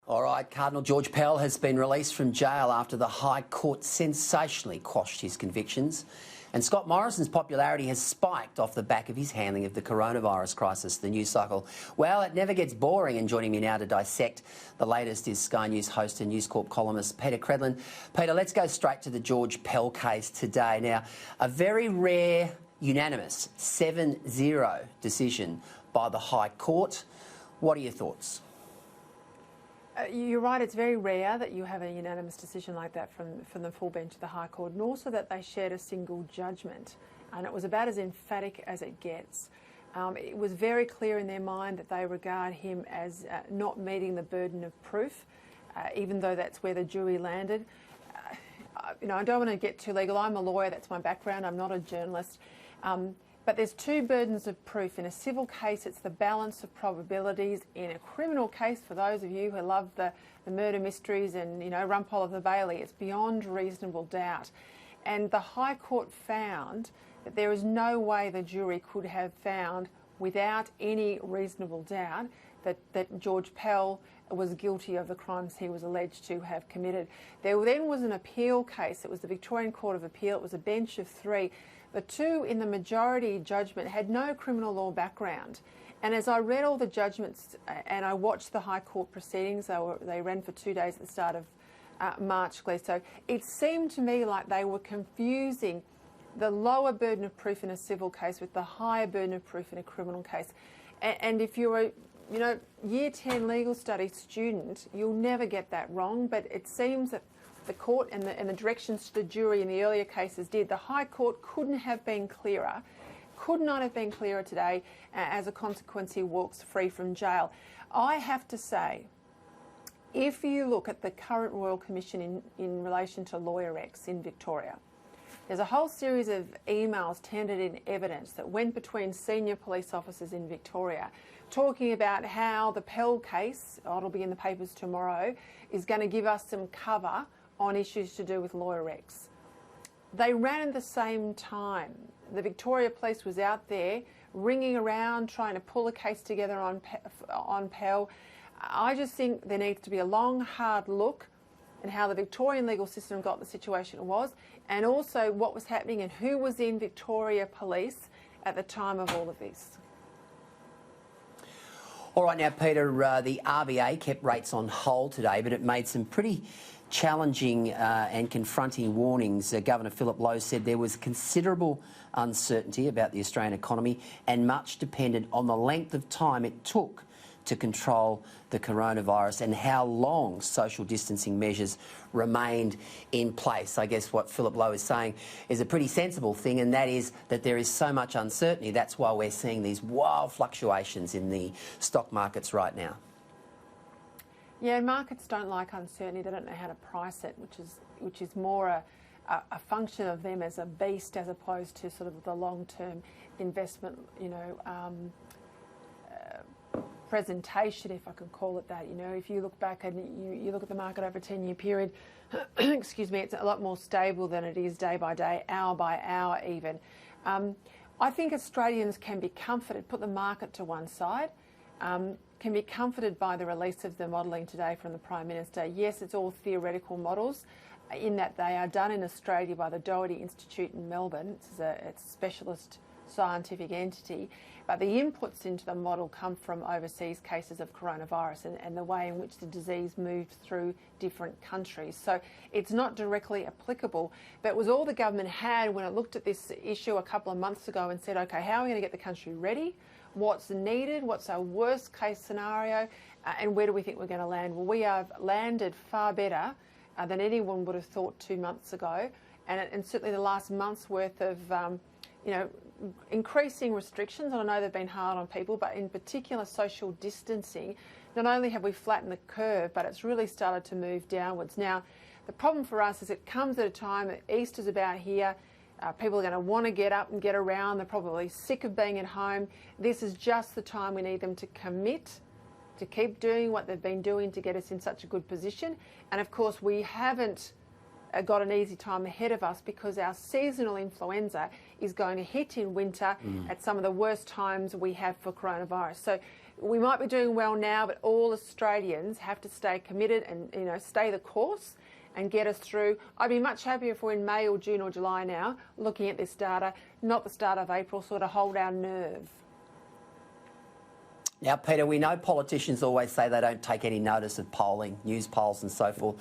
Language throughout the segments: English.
All right, Cardinal George Pell has been released from jail after the High Court sensationally quashed his convictions. And Scott Morrison's popularity has spiked off the back of his handling of the coronavirus crisis. The news cycle, well, it never gets boring. And joining me now to dissect the latest is Sky News host and News Corp columnist Peta Credlin. Peter, let's go straight to the George Pell case today. Now, a very rare, unanimous 7-0 decision by the High Court. What are your thoughts? You're right, it's very rare that you have a unanimous decision like that from the full bench of the High Court, and also that they shared a single judgement. And it was about as emphatic as it gets. It was very clear in their mind that they regard him as not meeting the burden of proof, even though that's where the jury landed. I don't want to get too legal. I'm a lawyer, that's my background, I'm not a journalist. But there's two burdens of proof. In a civil case, it's the balance of probabilities. In a criminal case, for those of you who love the murder mysteries and, Rumpole of the Bailey, it's beyond reasonable doubt. And the High Court found that there is no way the jury could have found, without any reasonable doubt, that George Pell was guilty of the crimes he was alleged to have committed. There then was an appeal case. It was the Victorian Court of Appeal. It was a bench of three. The two in the majority judgment had no criminal law background. And as I read all the judgments and I watched the High Court proceedings, they ran for 2 days at the start of March, so it seemed to me like they were confusing the lower burden of proof in a civil case with the higher burden of proof in a criminal case. And if you're a Year 10 legal studies student, you'll never get that wrong, but it seems that the court and the directions to the jury in the earlier cases did. The High Court couldn't have been clearer, could not have been clearer today. As a consequence, he walks free from jail. I have to say, if you look at the current Royal Commission in relation to Lawyer X in Victoria, there's a whole series of emails tendered in evidence that went between senior police officers in Victoria talking about how the Pell case, it'll be in the papers tomorrow, is going to give us some cover on issues to do with Lawyer X. They ran at the same time. The Victoria Police was out there ringing around trying to pull a case together on Pell. I just think there needs to be a long, hard look at how the Victorian legal system got the situation it was, and also what was happening and who was in Victoria Police at the time of all of this. All right, now, Peter, the RBA kept rates on hold today, but it made some pretty challenging and confronting warnings. Governor Philip Lowe said there was considerable uncertainty about the Australian economy and much depended on the length of time it took to control the coronavirus and how long social distancing measures remained in place. I guess what Philip Lowe is saying is a pretty sensible thing, and that is that there is so much uncertainty. That's why we're seeing these wild fluctuations in the stock markets right now. Yeah, markets don't like uncertainty. They don't know how to price it, which is more a function of them as a beast as opposed to sort of the long-term investment, presentation, if I can call it that. If you look back and you look at the market over a 10-year period, excuse me, it's a lot more stable than it is day by day, hour by hour even. I think Australians can be comforted, put the market to one side, can be comforted by the release of the modelling today from the Prime Minister. Yes, it's all theoretical models in that they are done in Australia by the Doherty Institute in Melbourne. It's a specialist scientific entity, but the inputs into the model come from overseas cases of coronavirus and the way in which the disease moved through different countries. So it's not directly applicable, but it was all the government had when it looked at this issue a couple of months ago and said, OK, how are we going to get the country ready? What's needed? What's our worst case scenario? And where do we think we're going to land? Well, we have landed far better than anyone would have thought 2 months ago, and certainly the last month's worth of increasing restrictions, and I know they've been hard on people, but in particular social distancing, not only have we flattened the curve, but it's really started to move downwards. Now, the problem for us is it comes at a time that Easter's about here. People are going to want to get up and get around. They're probably sick of being at home. This is just the time we need them to commit to keep doing what they've been doing to get us in such a good position. And of course, we haven't got an easy time ahead of us because our seasonal influenza is going to hit in winter at some of the worst times we have for coronavirus. So we might be doing well now, but all Australians have to stay committed and, you know, stay the course and get us through. I'd be much happier if we're in May or June or July now, looking at this data, not the start of April, sort of hold our nerve. Now, Peter, we know politicians always say they don't take any notice of polling, news polls and so forth,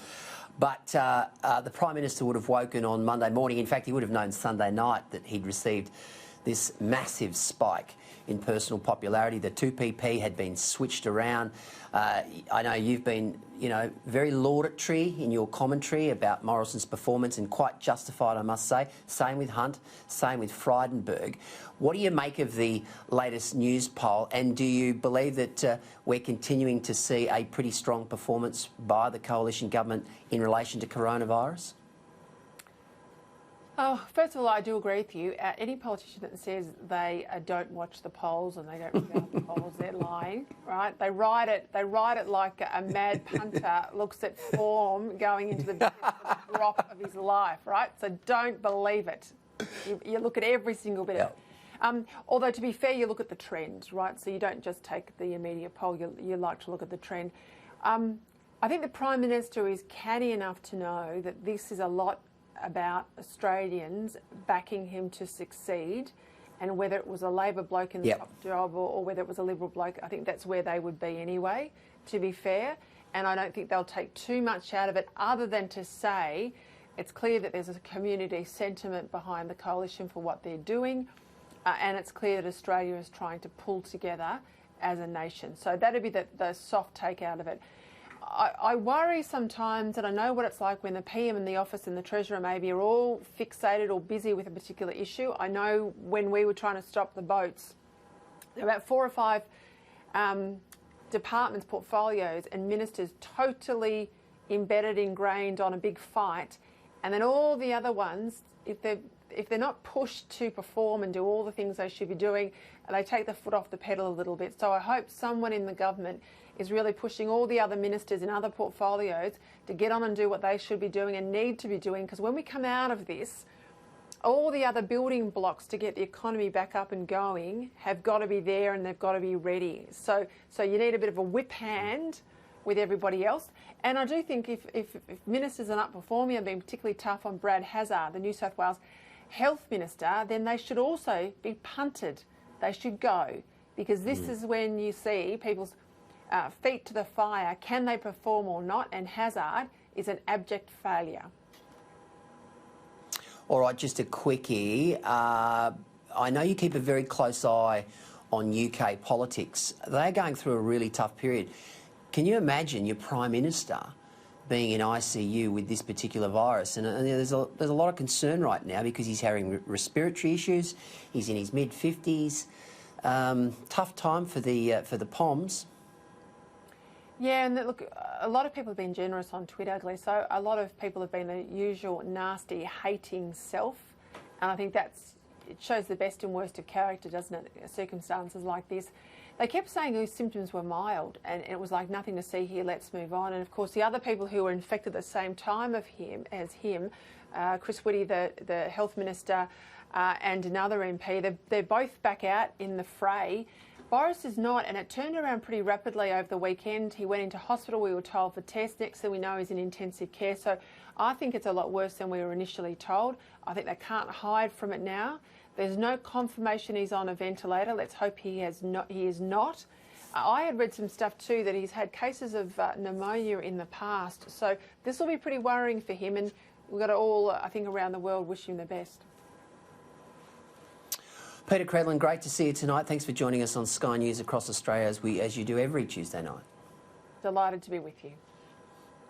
but the Prime Minister would have woken on Monday morning. In fact, he would have known Sunday night that he'd received this massive spike in personal popularity. The 2PP had been switched around. I know you've been, you know, very laudatory in your commentary about Morrison's performance, and quite justified, I must say. Same with Hunt, same with Frydenberg. What do you make of the latest news poll, and do you believe that we're continuing to see a pretty strong performance by the coalition government in relation to coronavirus? Oh, first of all, I do agree with you. Any politician that says they don't watch the polls and they don't read the polls, they're lying, right? They write it like a mad punter looks at form going into the biggest drop of his life, right? So don't believe it. You look at every single bit of it. Although, to be fair, you look at the trend, right? So you don't just take the immediate poll, you like to look at the trend. I think the Prime Minister is canny enough to know that this is a lot about Australians backing him to succeed, and whether it was a Labor bloke in the top job or whether it was a Liberal bloke, I think that's where they would be anyway, to be fair. And I don't think they'll take too much out of it, other than to say it's clear that there's a community sentiment behind the coalition for what they're doing, and it's clear that Australia is trying to pull together as a nation. So that'd be the soft take out of it. I worry sometimes, and I know what it's like when the PM and the office and the Treasurer maybe are all fixated or busy with a particular issue. I know when we were trying to stop the boats, there were about 4 or 5 departments, portfolios and ministers totally embedded, ingrained on a big fight, and then all the other ones, if they're not pushed to perform and do all the things they should be doing, they take the foot off the pedal a little bit. So I hope someone in the government is really pushing all the other ministers in other portfolios to get on and do what they should be doing and need to be doing, because when we come out of this, all the other building blocks to get the economy back up and going have got to be there, and they've got to be ready. So you need a bit of a whip hand with everybody else. And I do think if ministers are not performing and being particularly tough on Brad Hazzard, the New South Wales Health Minister, then they should also be punted. They should go, because this is when you see people's feet to the fire. Can they perform or not? And Hazzard is an abject failure. All right, just a quickie. I know you keep a very close eye on UK politics. They're going through a really tough period. Can you imagine your Prime Minister being in ICU with this particular virus? And there's a lot of concern right now because he's having respiratory issues. He's in his mid-50s. Tough time for the POMs. Yeah, and look, a lot of people have been generous on Twitter, Glee, so a lot of people have been the usual nasty, hating self, and I think it shows the best and worst of character, doesn't it, circumstances like this. They kept saying his symptoms were mild, and it was like, nothing to see here, let's move on. And of course, the other people who were infected at the same time as him, Chris Whitty, the Health Minister, and another MP, they're both back out in the fray. Boris is not, and it turned around pretty rapidly over the weekend. He went into hospital, we were told, for tests. Next thing we know, he's in intensive care. So I think it's a lot worse than we were initially told. I think they can't hide from it now. There's no confirmation he's on a ventilator. Let's hope he is not. I had read some stuff too that he's had cases of pneumonia in the past. So this will be pretty worrying for him, and we've got to all, I think, around the world wish him the best. Peta Credlin, great to see you tonight. Thanks for joining us on Sky News across Australia as you do every Tuesday night. Delighted to be with you.